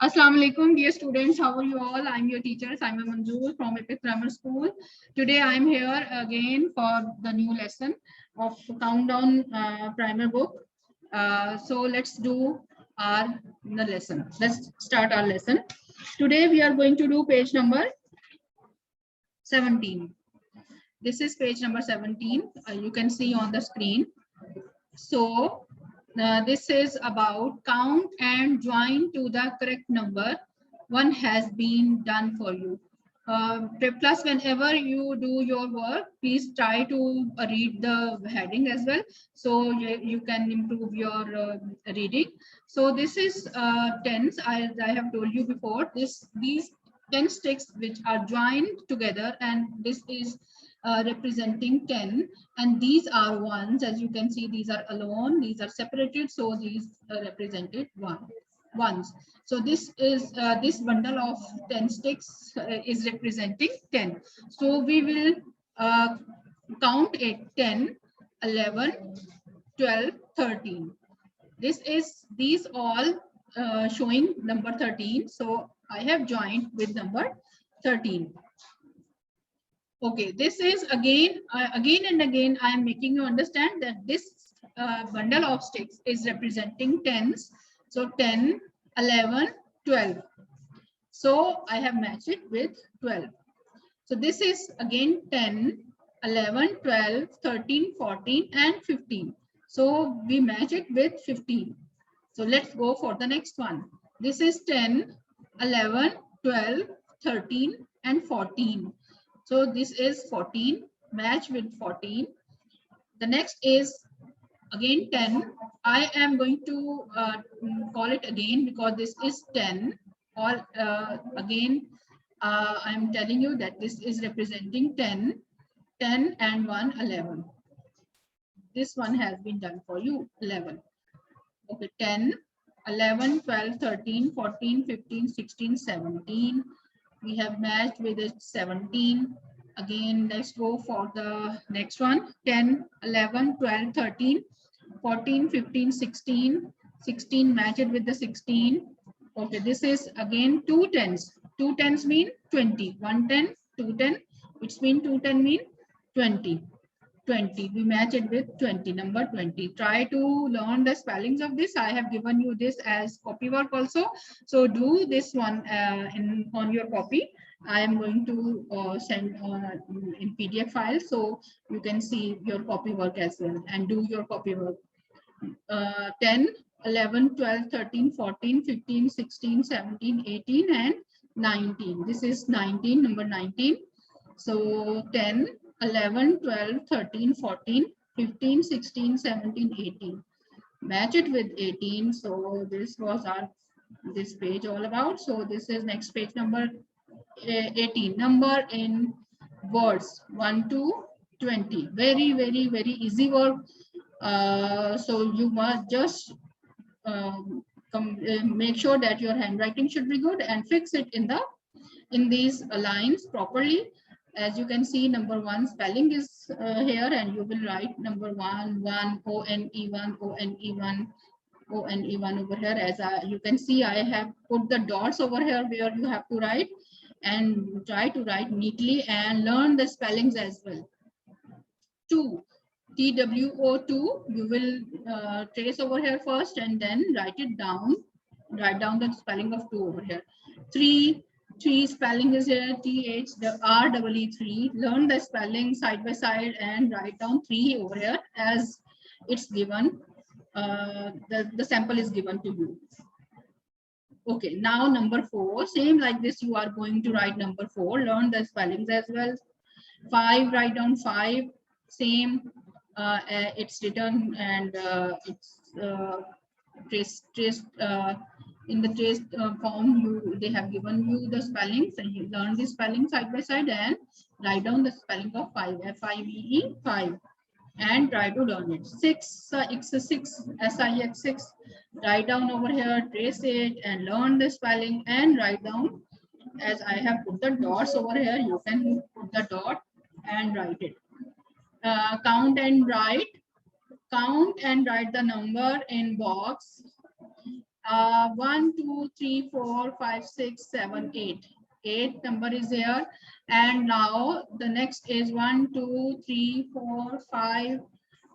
Assalamu alaikum, dear students. How are you all? I'm your teacher, Saima Manzoor from Epic Grammar School. Today I'm here again for the new lesson of Countdown primer book. So let's do the lesson. Let's start our lesson. Today we are going to do page number 17. This is page number 17. You can see on the screen. So this is about count and join to the correct number. One has been done for you. Plus, whenever you do your work, please try to read the heading as well, so you can improve your reading. So this is tens. I have told you before. These 10 sticks which are joined together, and this is representing 10, and these are ones. As you can see, these are alone, these are separated, so these represented ones. So this is this bundle of 10 sticks is representing 10. So we will count it: 10, 11, 12, 13. These all showing number 13, so I have joined with number 13. Okay, this is again and again I am making you understand that this bundle of sticks is representing tens. So 10, 11, 12. So I have matched it with 12. So this is again 10, 11, 12, 13, 14 and 15. So we match it with 15. So let's go for the next one. This is 10, 11, 12, 13 and 14. So this is 14, match with 14. The next is again 10. I am going to call it again because this is 10. Or again, I'm telling you that this is representing 10, 10 and 1, 11. This one has been done for you, 11. Okay, 10, 11, 12, 13, 14, 15, 16, 17. We have matched with it 17. Again, let's go for the next one. 10, 11, 12, 13, 14, 15, 16. 16 matched with the 16. Okay, this is again two tens. Two tens mean 20. 1 10, 2 10, which mean 2 10 mean 20. 20. We match it with 20, number 20. Try to learn the spellings of this. I have given you this as copy work also. So do this one on your copy. I am going to send in PDF file, so you can see your copy work as well and do your copy work. 10, 11, 12, 13, 14, 15, 16, 17, 18 and 19. This is 19, number 19. So 10, 11, 12, 13, 14, 15, 16, 17, 18. Match it with 18. So this was our this page all about. So this is next page number 18. Number in words 1 to 20. Very, very, very easy work. So you must just make sure that your handwriting should be good and fix it in these lines properly. As you can see, number 1 spelling is here, and you will write number 1, 1, O-N-E-1, O-N-E-1, O-N-E-1 over here. As you can see, I have put the dots over here where you have to write, and try to write neatly and learn the spellings as well. 2, TWO2, you will trace over here first and then write it down. Write down the spelling of 2 over here. 3 spelling is here, TH, the REE3. Learn the spelling side by side and write down 3 over here as it's given. The sample is given to you. Okay, now number 4, same like this, you are going to write number 4. Learn the spellings as well. 5, write down 5. Same, it's written and it's traced in the traced form. They have given you the spellings, and you learn the spelling side by side and write down the spelling of 5, F-I-V-E, 5, and try to learn it. 6, X6, SIX6. Write down over here, trace it and learn the spelling and write down. As I have put the dots over here, you can put the dot and write it. Count and write Count and write the number in box. 1, 2, 3, 4, 5, 6, 7, 8. 8 number is here. And now the next is 1, 2, 3, 4, 5,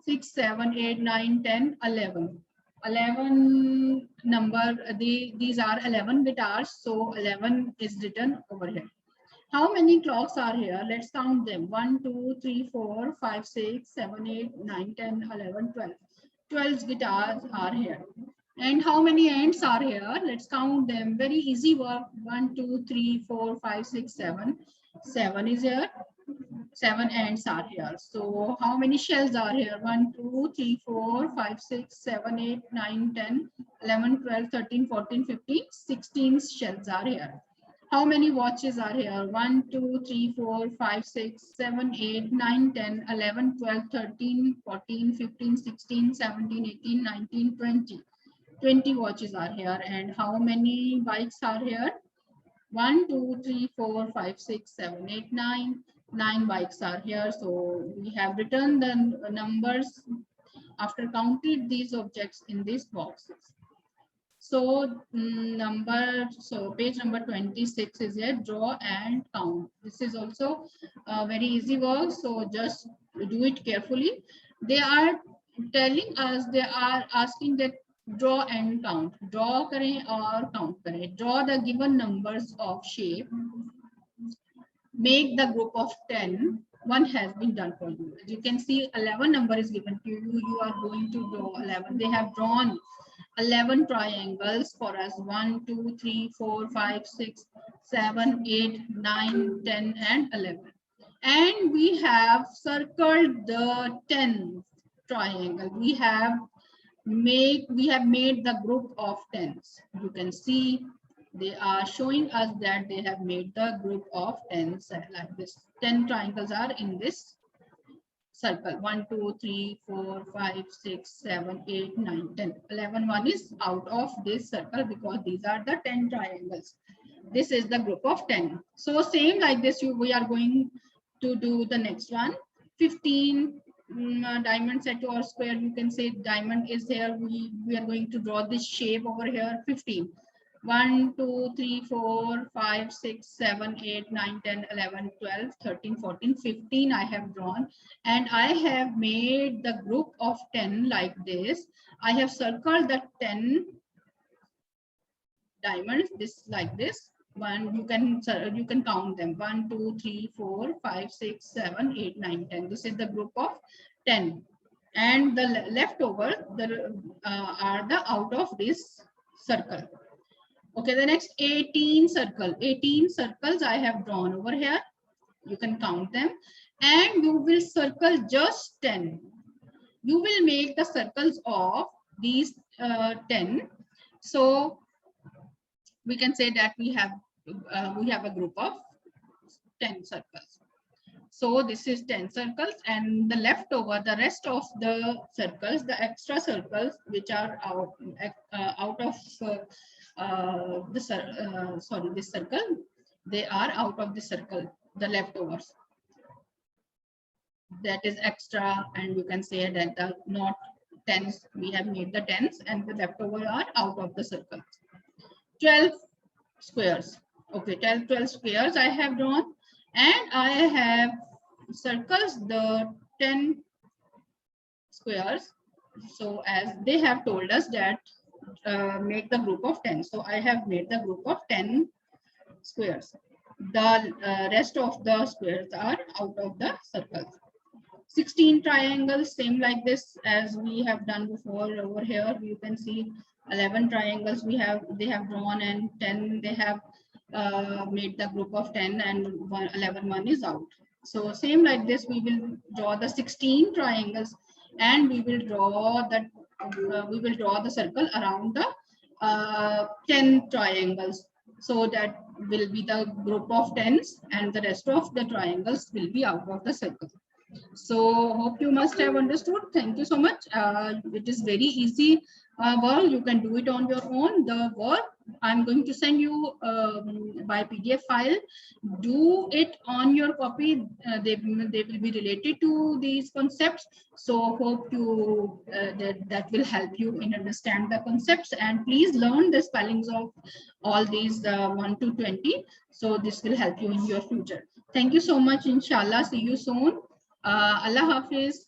6, 7, 8, 9, 10, 11. 11 number, these are 11 guitars. So 11 is written over here. How many clocks are here? Let's count them. 1, 2, 3, 4, 5, 6, 7, 8, 9, 10, 11, 12. 12 guitars are here. And how many ants are here? Let's count them. Very easy work. 1, 2, 3, 4, 5, 6, 7. 7 is here. 7 ants are here. So how many shells are here? 1, 2, 3, 4, 5, 6, 7, 8, 9, 10, 11, 12, 13, 14, 15, 16 shells are here. How many watches are here? 1, 2, 3, 4, 5, 6, 7, 8, 9, 10, 11, 12, 13, 14, 15, 16, 17, 18, 19, 20. 20 watches are here. And how many bikes are here? 1, 2, 3, 4, 5, 6, 7, 8, 9. 9 bikes are here. So we have written the numbers after counted these objects in these boxes. So page number 26 is here, draw and count. This is also very easy work. So just do it carefully. They are telling us, they are asking that draw and count. Draw करें और count करें. Draw the given numbers of shape. Make the group of 10. One has been done for you. As you can see, 11 number is given to you. You are going to draw 11. They have drawn 11 triangles for us. 1, 2, 3, 4, 5, 6, 7, 8, 9, 10, and 11. And we have circled the 10th triangle. We have made the group of 10s. You can see they are showing us that they have made the group of 10s like this. 10 triangles are in this circle. 1, 2, 3, 4, 5, 6, 7, 8, 9, 10. 11 one is out of this circle because these are the 10 triangles. This is the group of 10. So same like this, we are going to do the next one. 15 diamond set or square. You can say diamond is here. We are going to draw this shape over here. 15. 1, 2, 3, 4, 5, 6, 7, 8, 9, 10, 11, 12, 13, 14, 15 I have drawn. And I have made the group of 10 like this. I have circled the 10 diamonds, this like this. You can count them. 1, 2, 3, 4, 5, 6, 7, 8, 9, 10. This is the group of 10. And the leftover are the out of this circle. Okay, the next 18 circle. 18 circles I have drawn over here. You can count them. And you will circle just 10. You will make the circles of these 10. So we can say that we have a group of 10 circles. So this is 10 circles, and the leftover, the rest of the circles, the extra circles which are out of this circle, they are out of the circle, the leftovers. That is extra, and you can say that the not 10s, we have made the 10s, and the leftover are out of the circle. 12 squares. Okay, 12 squares I have drawn, and I have circles the 10 squares. So as they have told us that make the group of 10. So I have made the group of 10 squares. The rest of the squares are out of the circles. 16 triangles, same like this as we have done before. Over here you can see 11 triangles they have drawn, and 10 they have made the group of 10, and 11 one is out. So same like this, we will draw the 16 triangles, and we will draw the circle around the 10 triangles. So that will be the group of 10s, and the rest of the triangles will be out of the circle. So hope you must have understood. Thank you so much. It is very easy work. You can do it on your own. The work I'm going to send you by PDF file. Do it on your copy. They will be related to these concepts. So hope you that will help you in understand the concepts. And please learn the spellings of all these 1 to 20. So this will help you in your future. Thank you so much. Inshallah. See you soon. Allah Hafiz.